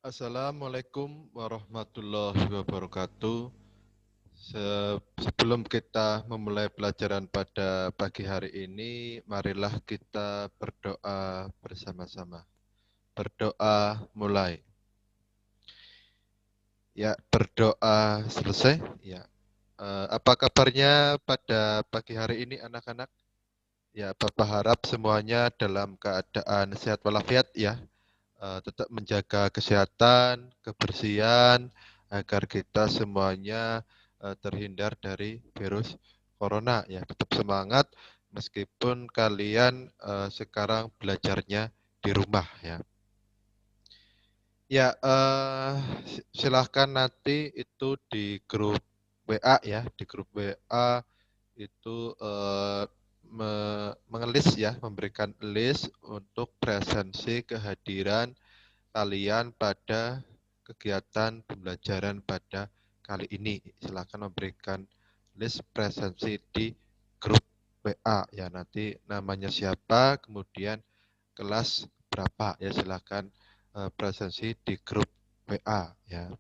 Assalamualaikum warahmatullahi wabarakatuh. Sebelum kita memulai pelajaran pada pagi hari ini, marilah kita berdoa bersama-sama. Berdoa mulai. Ya, berdoa selesai. Ya. Apa kabarnya pada pagi hari ini anak-anak? Ya, Bapak harap semuanya dalam keadaan sehat walafiat ya. Tetap menjaga kesehatan, kebersihan, agar kita semuanya terhindar dari virus corona ya. Tetap semangat meskipun kalian sekarang belajarnya di rumah ya. Ya, silahkan nanti itu di grup WA ya, di grup WA itu mengelis ya, memberikan list untuk presensi kehadiran kalian pada kegiatan pembelajaran pada kali ini. Silakan memberikan list presensi di grup WA ya. Nanti namanya siapa, kemudian kelas berapa ya, silakan presensi di grup WA ya.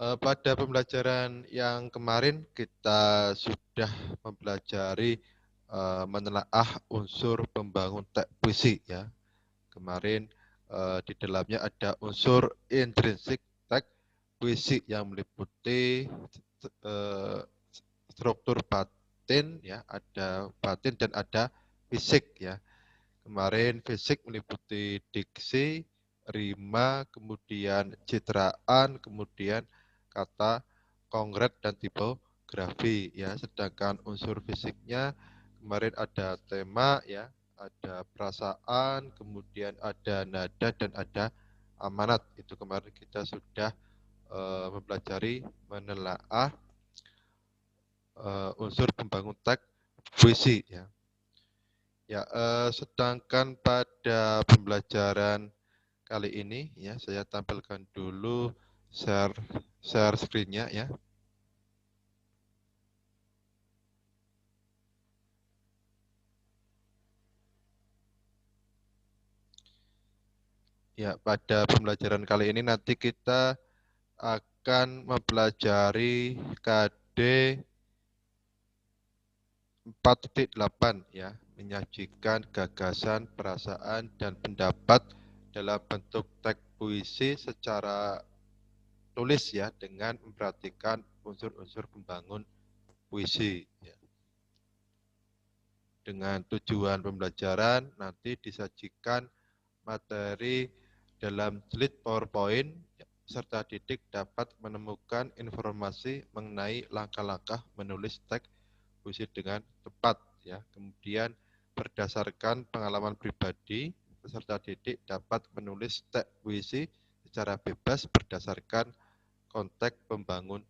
Pada pembelajaran yang kemarin kita sudah mempelajari menelaah unsur pembangun teks puisi ya. Kemarin di dalamnya ada unsur intrinsik teks puisi yang meliputi eh, struktur batin ya, ada batin dan ada fisik ya. Kemarin fisik meliputi diksi, rima, kemudian citraan, kemudian kata konkret dan tipografi ya. Sedangkan unsur fisiknya kemarin ada tema ya, ada perasaan, kemudian ada nada dan ada amanat. Itu kemarin kita sudah mempelajari menelaah unsur pembangun teks puisi ya. Ya, sedangkan pada pembelajaran kali ini ya, saya tampilkan dulu share share screen-nya ya. Ya, pada pembelajaran kali ini nanti kita akan mempelajari KD 4.8 ya, menyajikan gagasan, perasaan, dan pendapat dalam bentuk teks puisi secara tulis ya, dengan memperhatikan unsur-unsur pembangun puisi ya. Dengan tujuan pembelajaran nanti disajikan materi dalam slide PowerPoint serta didik dapat menemukan informasi mengenai langkah-langkah menulis teks puisi dengan tepat ya. Kemudian berdasarkan pengalaman pribadi, peserta didik dapat menulis teks puisi secara bebas berdasarkan konteks pembangun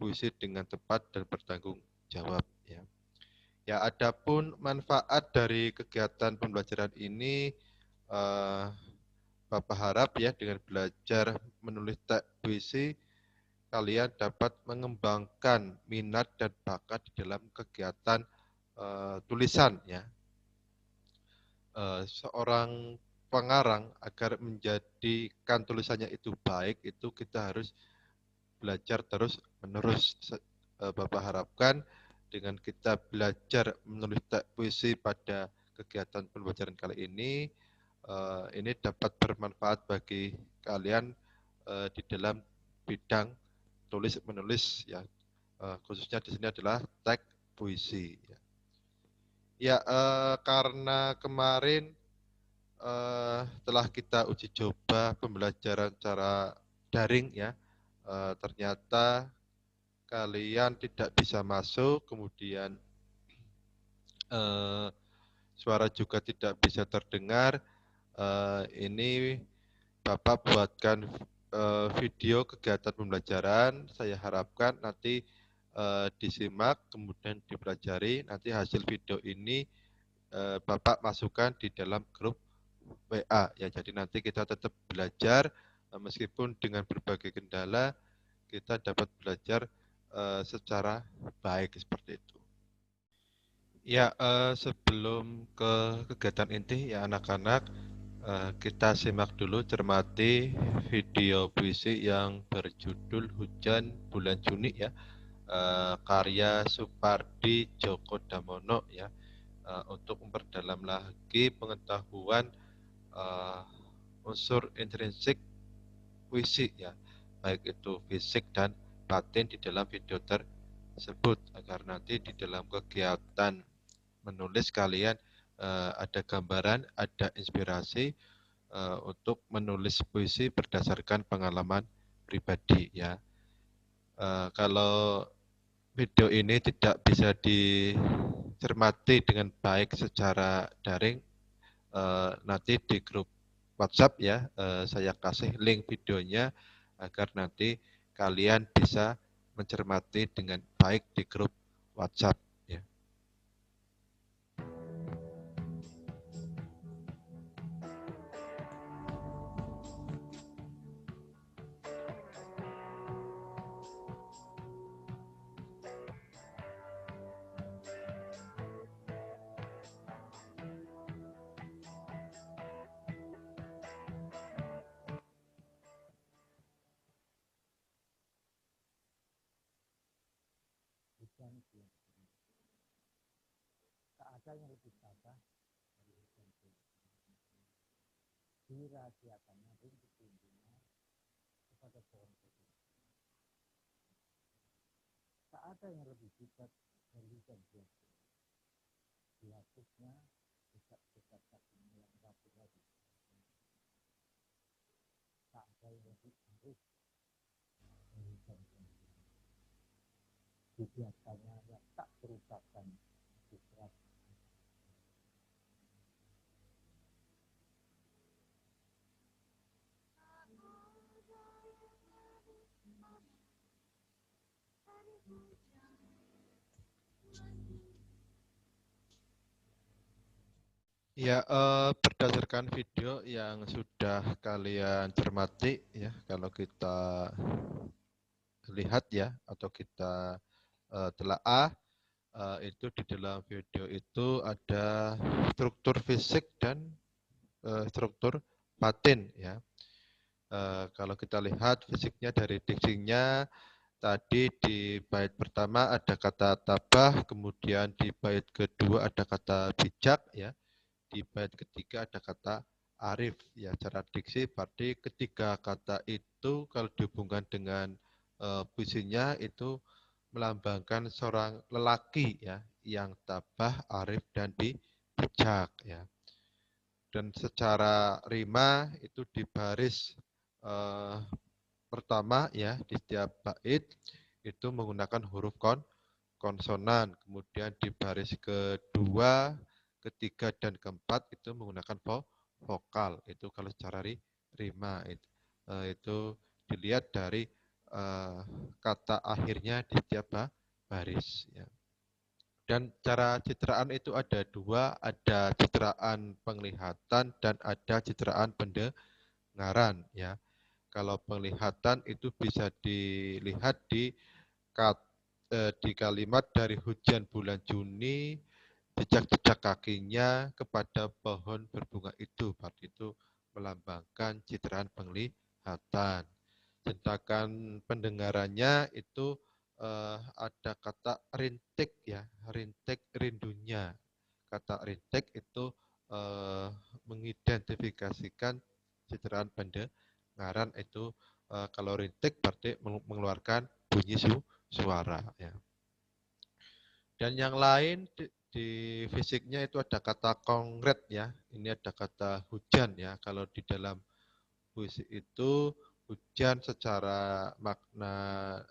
puisi dengan tepat dan bertanggung jawab ya. Ya, adapun manfaat dari kegiatan pembelajaran ini, Bapak harap ya dengan belajar menulis teks puisi, kalian dapat mengembangkan minat dan bakat di dalam kegiatan tulisan ya. Seorang pengarang agar menjadikan tulisannya itu baik, itu kita harus belajar terus menerus. Bapak harapkan dengan kita belajar menulis teks puisi pada kegiatan pembelajaran kali ini dapat bermanfaat bagi kalian di dalam bidang tulis menulis ya. Khususnya di sini adalah teks puisi ya. Ya, karena kemarin telah kita uji coba pembelajaran secara daring ya, ternyata kalian tidak bisa masuk, kemudian eh, suara juga tidak bisa terdengar. Ini Bapak buatkan video kegiatan pembelajaran. Saya harapkan nanti disimak, kemudian dipelajari. Nanti hasil video ini Bapak masukkan di dalam grup WA ya. Jadi nanti kita tetap belajar meskipun dengan berbagai kendala kita dapat belajar secara baik seperti itu. Ya, sebelum ke kegiatan inti ya anak-anak, Kita simak dulu, cermati video puisi yang berjudul Hujan Bulan Juni ya, karya Supardi Djoko Damono ya, untuk memperdalam lagi pengetahuan uh, unsur intrinsik puisi ya, baik itu fisik dan batin di dalam video tersebut, agar nanti di dalam kegiatan menulis kalian ada gambaran, ada inspirasi untuk menulis puisi berdasarkan pengalaman pribadi ya. Kalau video ini tidak bisa dicermati dengan baik secara daring, nanti di grup WhatsApp ya, saya kasih link videonya agar nanti kalian bisa mencermati dengan baik di grup WhatsApp ya. Tak ada yang lebih tabah dari hujan bulan. Dirahasiakannya rintik rindunya kepada pohon pohon. Tak ada yang lebih bijak dari hujan bulan. Dilapusnya desak-desak kakinya yang rapuh lagi. Tak ada yang lebih arif dari hujan bulan. Dibiarkannya yang tak terucapkan istirahat. Ya, berdasarkan video yang sudah kalian cermati ya, kalau kita lihat ya atau kita telaah, itu di dalam video itu ada struktur fisik dan struktur batin ya. Kalau kita lihat fisiknya dari diksinya, tadi di bait pertama ada kata tabah, kemudian di bait kedua ada kata bijak ya, di bait ketiga ada kata arif ya. Secara diksi berarti ketiga kata itu kalau dihubungkan dengan puisinya itu melambangkan seorang lelaki ya, yang tabah, arif dan bijak ya. Dan secara rima itu di baris eh, pertama ya, di setiap bait itu menggunakan huruf konsonan, kemudian di baris kedua, ketiga dan keempat itu menggunakan vokal. Itu kalau secara rima itu dilihat dari kata akhirnya di setiap baris ya. Dan cara citraan itu ada dua, ada citraan penglihatan dan ada citraan pendengaran ya. Kalau penglihatan itu bisa dilihat di kalimat dari hujan bulan Juni, jejak-jejak kakinya kepada pohon berbunga itu, berarti itu melambangkan citraan penglihatan. Sedangkan pendengarannya itu ada kata rintik ya, rintik rindunya. Kata rintik itu mengidentifikasikan citraan pendengaran itu, kalau rintik berarti mengeluarkan bunyi suara ya. Dan yang lain di fisiknya itu ada kata konkret ya. Ini ada kata hujan ya. Kalau di dalam puisi itu hujan secara makna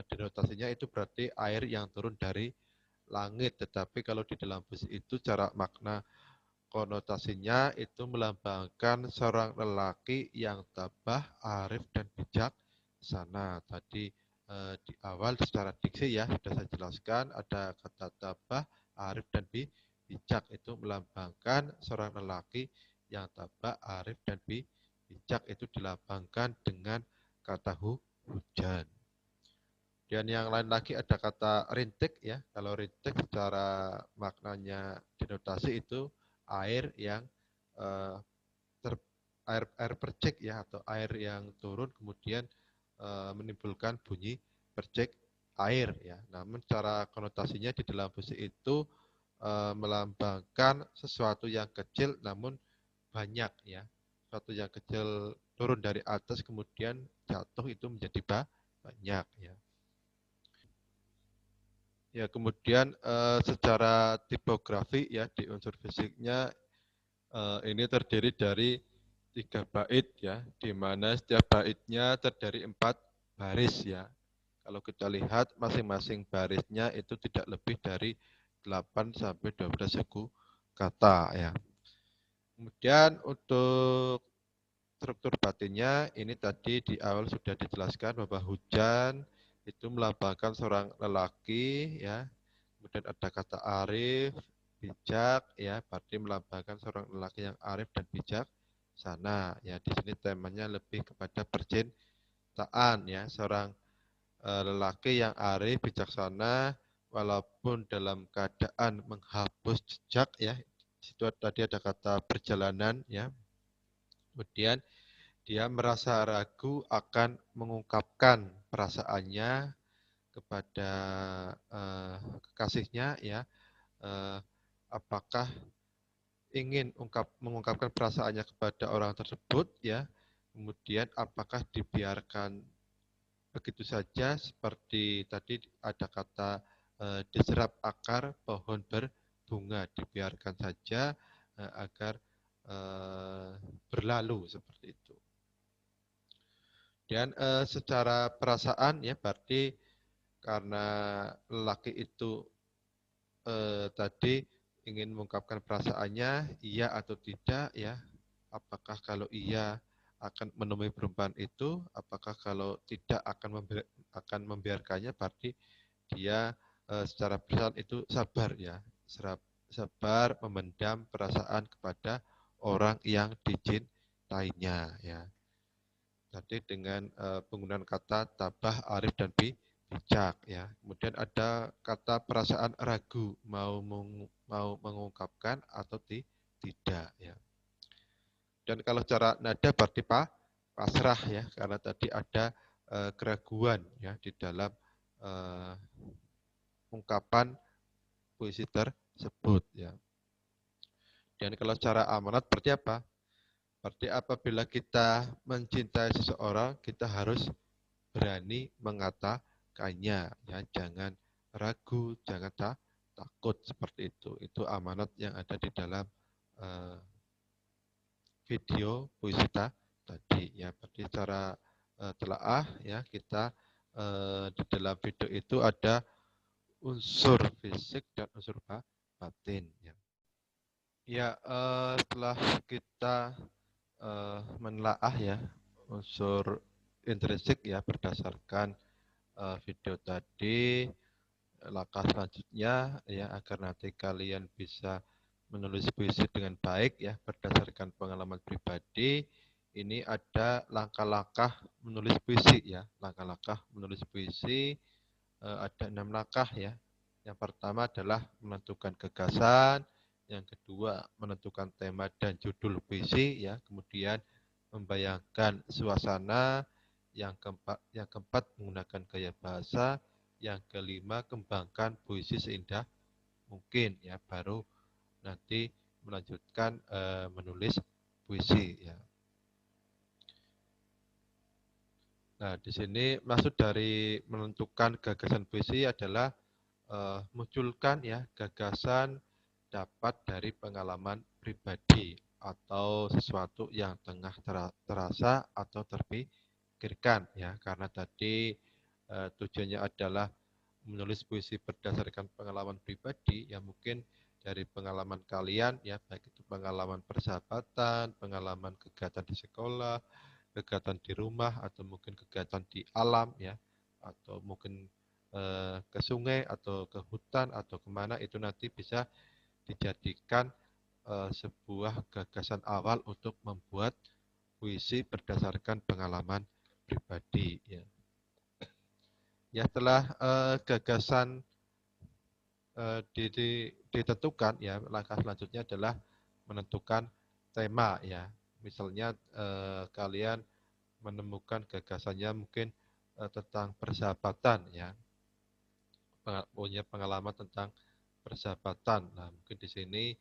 denotasinya itu berarti air yang turun dari langit. Tetapi kalau di dalam puisi itu cara makna konotasinya itu melambangkan seorang lelaki yang tabah, arif dan bijak sana. Tadi di awal secara diksi ya sudah saya jelaskan, ada kata tabah, arif dan bijak, itu melambangkan seorang lelaki yang tabah, arif dan bijak, itu dilambangkan dengan kata hujan. Dan yang lain lagi ada kata rintik ya. Kalau rintik secara maknanya denotasi itu air yang air percik ya, atau air yang turun kemudian menimbulkan bunyi percik air ya. Namun cara konotasinya di dalam musik itu melambangkan sesuatu yang kecil namun banyak ya. Sesuatu yang kecil turun dari atas kemudian jatuh itu menjadi banyak ya. Ya, kemudian secara tipografi ya di unsur fisiknya ini terdiri dari 3 bait ya, di mana setiap baitnya terdiri 4 baris ya. Kalau kita lihat masing-masing barisnya itu tidak lebih dari 8 sampai 12 suku kata ya. Kemudian untuk struktur batinnya ini tadi di awal sudah dijelaskan bahwa hujan itu melambangkan seorang lelaki ya. Kemudian ada kata arif, bijak ya, berarti melambangkan seorang lelaki yang arif dan bijak sana ya. Di sini temanya lebih kepada percintaan ya, seorang lelaki yang arif bijaksana walaupun dalam keadaan menghapus jejak ya. Di situ tadi ada kata perjalanan ya. Kemudian dia merasa ragu akan mengungkapkan perasaannya kepada kekasihnya ya. Apakah ingin mengungkapkan perasaannya kepada orang tersebut ya. Kemudian apakah dibiarkan begitu saja seperti tadi ada kata diserap akar pohon berbunga, dibiarkan saja agar berlalu seperti itu. Dan secara perasaan ya berarti karena lelaki itu tadi ingin mengungkapkan perasaannya, iya atau tidak ya. Apakah kalau iya akan menemui perempuan itu, apakah kalau tidak akan membiarkannya, berarti dia secara perasaan itu sabar ya. Sabar memendam perasaan kepada orang yang dicintainya ya. Tadi dengan penggunaan kata tabah, arif, dan bijak ya. Kemudian ada kata perasaan ragu mau mengungkapkan atau tidak ya. Dan kalau cara nada berarti pasrah ya, karena tadi ada keraguan ya di dalam ungkapan puisi tersebut ya. Dan kalau cara amanat berarti apa? Berarti apabila kita mencintai seseorang, kita harus berani mengatakannya ya, jangan ragu, jangan takut seperti itu. Itu amanat yang ada di dalam video puisi tadi ya. Berarti secara telaah ya, kita di dalam video itu ada unsur fisik dan unsur batin ya. Ya, setelah kita menelaah ya unsur intrinsik ya berdasarkan video tadi, langkah selanjutnya ya agar nanti kalian bisa menulis puisi dengan baik ya berdasarkan pengalaman pribadi. Ini ada langkah-langkah menulis puisi ya. Langkah-langkah menulis puisi ada 6 langkah ya. Yang pertama adalah menentukan gagasan, yang kedua menentukan tema dan judul puisi ya, kemudian membayangkan suasana, yang keempat menggunakan gaya bahasa, yang kelima kembangkan puisi seindah mungkin ya, baru nanti melanjutkan menulis puisi ya. Nah, di sini maksud dari menentukan gagasan puisi adalah munculkan ya gagasan dapat dari pengalaman pribadi atau sesuatu yang tengah terasa atau terpikirkan ya, karena tadi tujuannya adalah menulis puisi berdasarkan pengalaman pribadi yang mungkin dari pengalaman kalian ya, baik itu pengalaman persahabatan, pengalaman kegiatan di sekolah, kegiatan di rumah, atau mungkin kegiatan di alam ya, atau mungkin ke sungai atau ke hutan atau kemana, itu nanti bisa dijadikan sebuah gagasan awal untuk membuat puisi berdasarkan pengalaman pribadi ya. Ya, setelah gagasan ditentukan ya, langkah selanjutnya adalah menentukan tema ya. Misalnya kalian menemukan gagasannya mungkin tentang persahabatan ya, punya pengalaman tentang persahabatan. Nah, mungkin di sini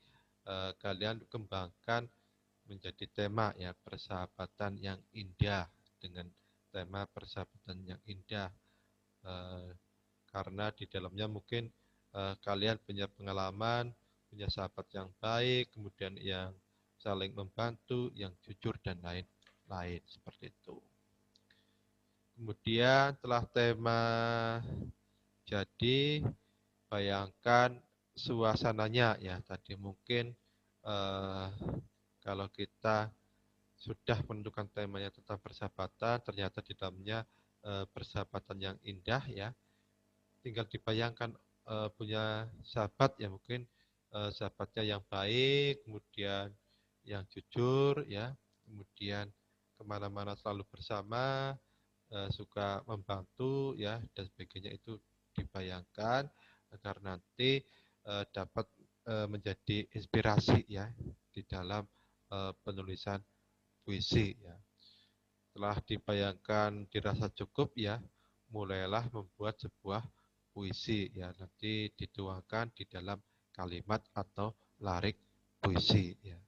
kalian kembangkan menjadi tema ya, persahabatan yang indah, dengan tema persahabatan yang indah. Eh, karena di dalamnya mungkin kalian punya pengalaman, punya sahabat yang baik, kemudian yang saling membantu, yang jujur dan lain-lain seperti itu. Kemudian setelah tema jadi, bayangkan suasananya ya. Tadi mungkin eh, kalau kita sudah menentukan temanya tentang persahabatan, ternyata di dalamnya persahabatan yang indah ya. Tinggal dibayangkan punya sahabat ya, mungkin sahabatnya yang baik, kemudian yang jujur ya, kemudian kemana-mana selalu bersama, suka membantu ya dan sebagainya. Itu dibayangkan agar nanti dapat menjadi inspirasi ya di dalam penulisan puisi ya. Setelah dibayangkan dirasa cukup ya, mulailah membuat sebuah puisi ya, nanti dituangkan di dalam kalimat atau larik puisi ya.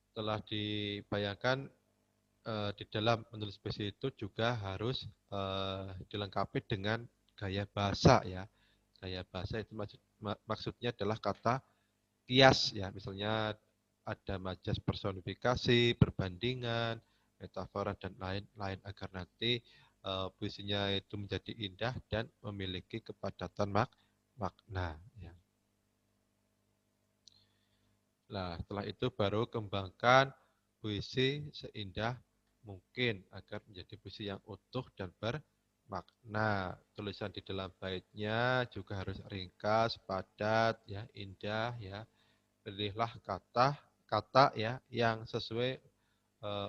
Setelah dibayangkan di dalam menulis puisi itu juga harus dilengkapi dengan gaya bahasa ya. Gaya bahasa itu maksudnya adalah kata kias ya, misalnya ada majas personifikasi, perbandingan, metafora dan lain-lain agar nanti puisinya itu menjadi indah dan memiliki kepadatan makna ya. Nah, setelah itu baru kembangkan puisi seindah mungkin agar menjadi puisi yang utuh dan bermakna. Tulisan di dalam baitnya juga harus ringkas, padat, ya, indah, ya. Pilihlah kata ya yang sesuai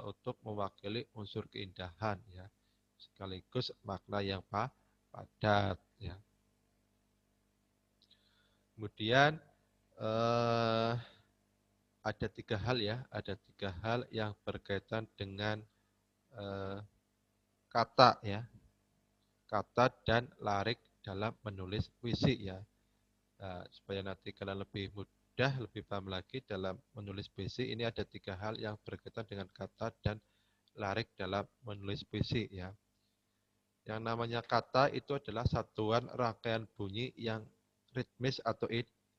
untuk mewakili unsur keindahan ya, sekaligus makna yang padat ya. Kemudian ada tiga hal yang berkaitan dengan kata ya, kata dan larik dalam menulis puisi ya. Nah, supaya nanti kalian lebih mudah, lebih paham lagi dalam menulis puisi, ini ada tiga hal yang berkaitan dengan kata dan larik dalam menulis puisi ya. Yang namanya kata itu adalah satuan rangkaian bunyi yang ritmis atau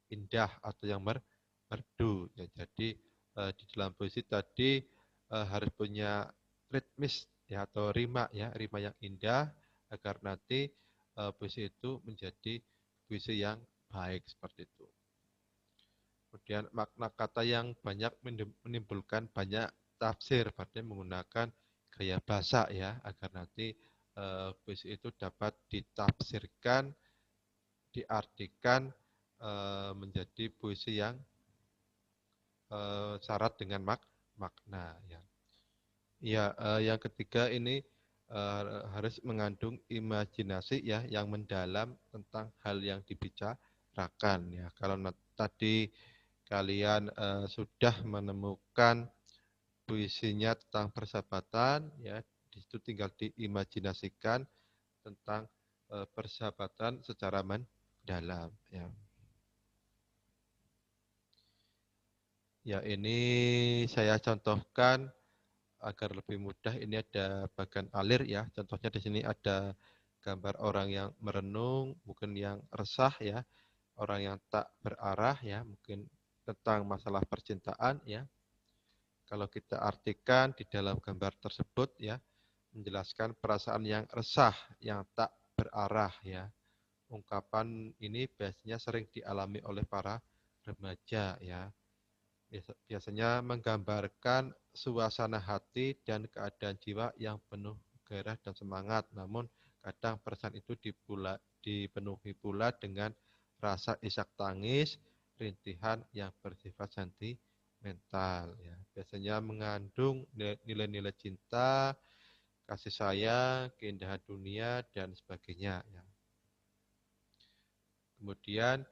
indah atau yang merdu ya. Jadi di dalam puisi tadi harus punya ritmis ya atau rima ya, rima yang indah agar nanti puisi itu menjadi puisi yang baik seperti itu. Kemudian makna kata yang banyak menimbulkan banyak tafsir, berarti menggunakan gaya bahasa ya agar nanti puisi itu dapat ditafsirkan, diartikan menjadi puisi yang syarat dengan makna ya. Ya, yang ketiga ini harus mengandung imajinasi ya yang mendalam tentang hal yang dibicarakan ya. Kalau tadi kalian sudah menemukan puisinya tentang persahabatan ya, di situ tinggal diimajinasikan tentang persahabatan secara mendalam ya. Ya, ini saya contohkan agar lebih mudah. Ini ada bagan alir ya. Contohnya di sini ada gambar orang yang merenung, mungkin yang resah ya, orang yang tak berarah ya, mungkin tentang masalah percintaan ya. Kalau kita artikan di dalam gambar tersebut ya, menjelaskan perasaan yang resah, yang tak berarah ya. Ungkapan ini biasanya sering dialami oleh para remaja ya. Biasanya menggambarkan suasana hati dan keadaan jiwa yang penuh gairah dan semangat. Namun kadang perasaan itu dipenuhi pula dengan rasa isak tangis, rintihan yang bersifat sentimental. Ya. Biasanya mengandung nilai-nilai cinta, kasih sayang, keindahan dunia, dan sebagainya. Ya. Kemudian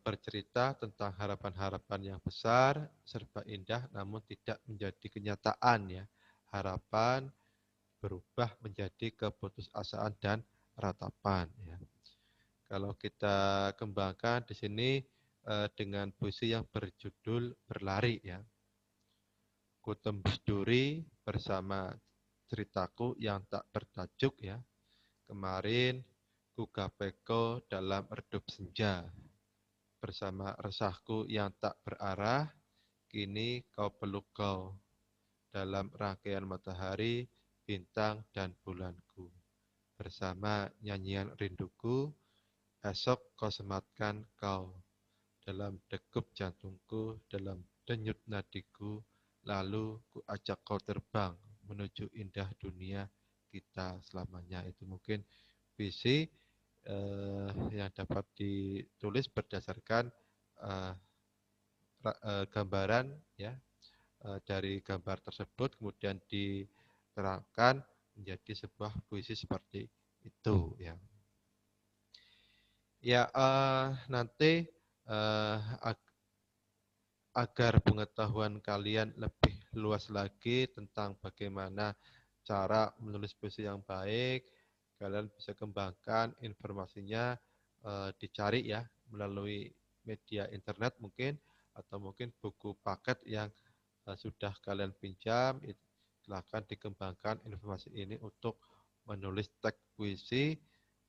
bercerita tentang harapan-harapan yang besar, serba indah, namun tidak menjadi kenyataan ya. Harapan berubah menjadi keputusasaan dan ratapan ya. Kalau kita kembangkan di sini dengan puisi yang berjudul Berlari ya. Ku tembus duri bersama ceritaku yang tak bertajuk ya. Kemarin ku gapeko dalam redup senja. Bersama resahku yang tak berarah, kini kau peluk kau. Dalam rangkaian matahari, bintang dan bulanku. Bersama nyanyian rinduku, esok kau sematkan kau. Dalam degup jantungku, dalam denyut nadiku, lalu ku ajak kau terbang menuju indah dunia kita selamanya. Itu mungkin visi yang dapat ditulis berdasarkan eh, gambaran ya dari gambar tersebut kemudian diterangkan menjadi sebuah puisi seperti itu ya. Ya nanti agar pengetahuan kalian lebih luas lagi tentang bagaimana cara menulis puisi yang baik, kalian bisa kembangkan informasinya dicari ya melalui media internet mungkin atau mungkin buku paket yang sudah kalian pinjam, silakan dikembangkan informasi ini untuk menulis teks puisi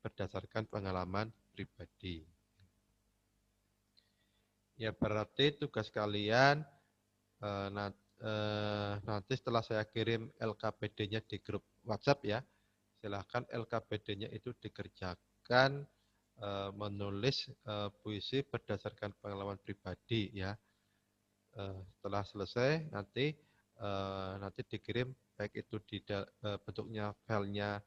berdasarkan pengalaman pribadi. Ya berarti tugas kalian nanti setelah saya kirim LKPD-nya di grup WhatsApp ya, silahkan LKPD-nya itu dikerjakan menulis puisi berdasarkan pengalaman pribadi ya. Setelah selesai nanti dikirim baik itu di bentuknya filenya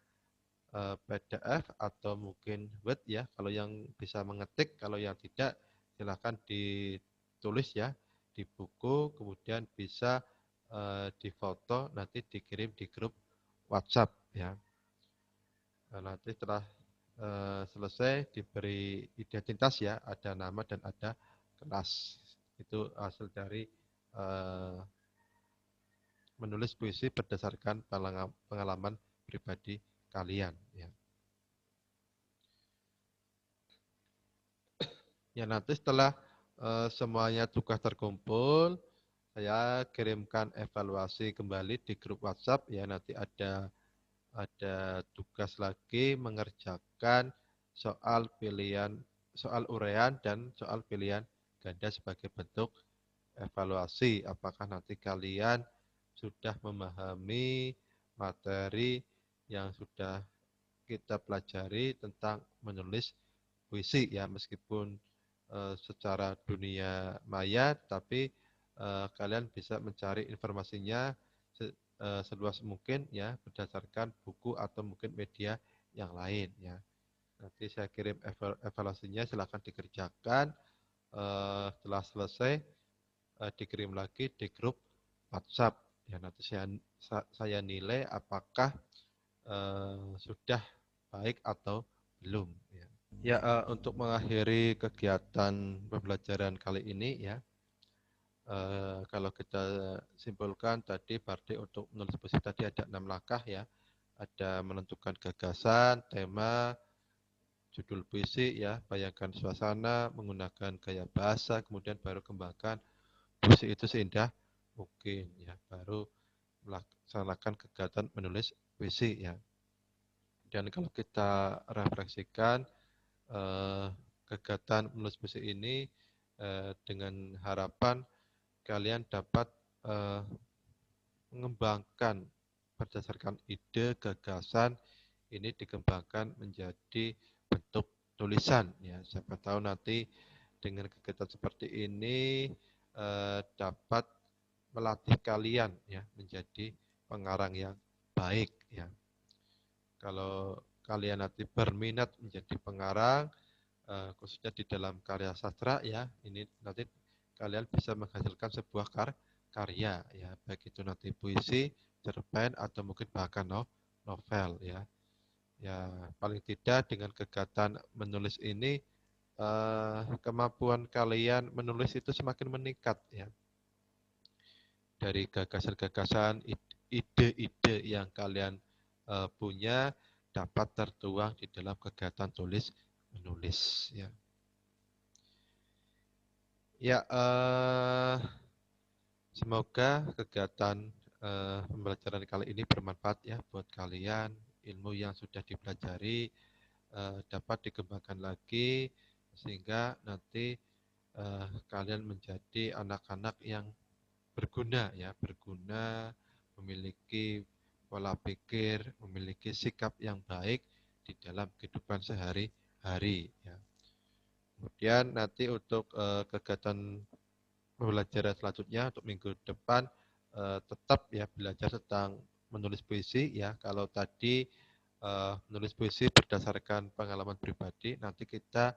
PDF atau mungkin Word ya. Kalau yang bisa mengetik, kalau yang tidak silahkan ditulis ya di buku, kemudian bisa difoto nanti dikirim di grup WhatsApp ya. Nanti setelah selesai diberi identitas ya, ada nama dan ada kelas. Itu hasil dari menulis puisi berdasarkan pengalaman pribadi kalian ya. Ya nanti setelah semuanya tugas terkumpul, saya kirimkan evaluasi kembali di grup WhatsApp ya. Nanti ada tugas lagi mengerjakan soal pilihan, soal uraian dan soal pilihan ganda sebagai bentuk evaluasi. Apakah nanti kalian sudah memahami materi yang sudah kita pelajari tentang menulis puisi ya, meskipun secara dunia maya, tapi kalian bisa mencari informasinya seluas mungkin ya berdasarkan buku atau mungkin media yang lain ya. Nanti saya kirim evaluasinya, silakan dikerjakan. Setelah selesai dikirim lagi di grup WhatsApp ya. Nanti saya nilai apakah sudah baik atau belum ya. Ya, untuk mengakhiri kegiatan pembelajaran kali ini ya, kalau kita simpulkan tadi berarti untuk menulis puisi tadi ada 6 langkah ya. Ada menentukan gagasan, tema, judul puisi ya, bayangkan suasana, menggunakan gaya bahasa, kemudian baru kembangkan puisi itu seindah mungkin ya, baru melaksanakan kegiatan menulis puisi ya. Dan kalau kita refleksikan kegiatan menulis puisi ini dengan harapan kalian dapat mengembangkan berdasarkan ide, gagasan ini dikembangkan menjadi bentuk tulisan ya. Siapa tahu nanti dengan kegiatan seperti ini dapat melatih kalian ya menjadi pengarang yang baik ya. Kalau kalian nanti berminat menjadi pengarang khususnya di dalam karya sastra ya, ini nanti kalian bisa menghasilkan sebuah karya ya, baik itu nanti puisi, cerpen atau mungkin bahkan novel ya. Ya paling tidak dengan kegiatan menulis ini kemampuan kalian menulis itu semakin meningkat ya. Dari gagasan-gagasan, ide-ide yang kalian punya dapat tertuang di dalam kegiatan tulis menulis ya. Ya, semoga kegiatan pembelajaran kali ini bermanfaat ya buat kalian. Ilmu yang sudah dipelajari dapat dikembangkan lagi sehingga nanti kalian menjadi anak-anak yang berguna ya, berguna, memiliki pola pikir, memiliki sikap yang baik di dalam kehidupan sehari-hari ya. Kemudian nanti untuk kegiatan pembelajaran selanjutnya untuk minggu depan tetap ya belajar tentang menulis puisi ya. Kalau tadi menulis puisi berdasarkan pengalaman pribadi, nanti kita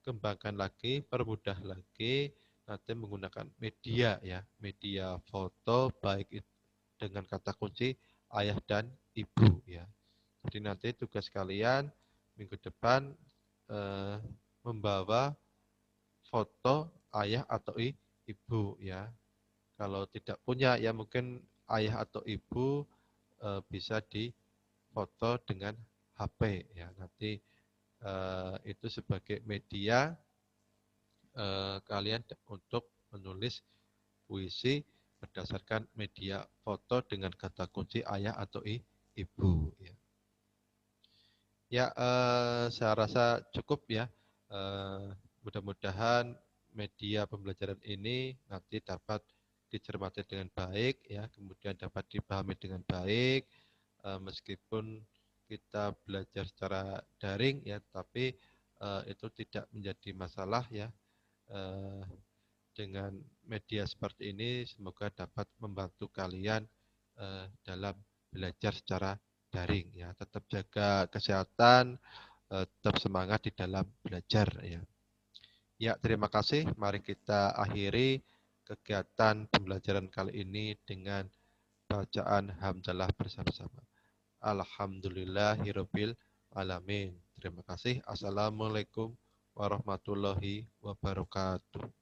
kembangkan lagi, permudah lagi, nanti menggunakan media ya, media foto baik dengan kata kunci ayah dan ibu ya. Jadi nanti tugas kalian minggu depan eh, membawa foto ayah atau ibu ya. Kalau tidak punya ya mungkin ayah atau ibu bisa difoto dengan HP ya. Nanti itu sebagai media kalian untuk menulis puisi berdasarkan media foto dengan kata kunci ayah atau ibu ya. Ya, saya rasa cukup ya. Mudah-mudahan media pembelajaran ini nanti dapat dicermati dengan baik ya, kemudian dapat dipahami dengan baik, meskipun kita belajar secara daring ya, tapi itu tidak menjadi masalah ya. Eh, dengan media seperti ini semoga dapat membantu kalian dalam belajar secara daring ya. Tetap jaga kesehatan, tetap semangat di dalam belajar ya. Ya, terima kasih. Mari kita akhiri kegiatan pembelajaran kali ini dengan bacaan hamdalah bersama-sama. Alhamdulillahirabbil alamin. Terima kasih. Assalamualaikum warahmatullahi wabarakatuh.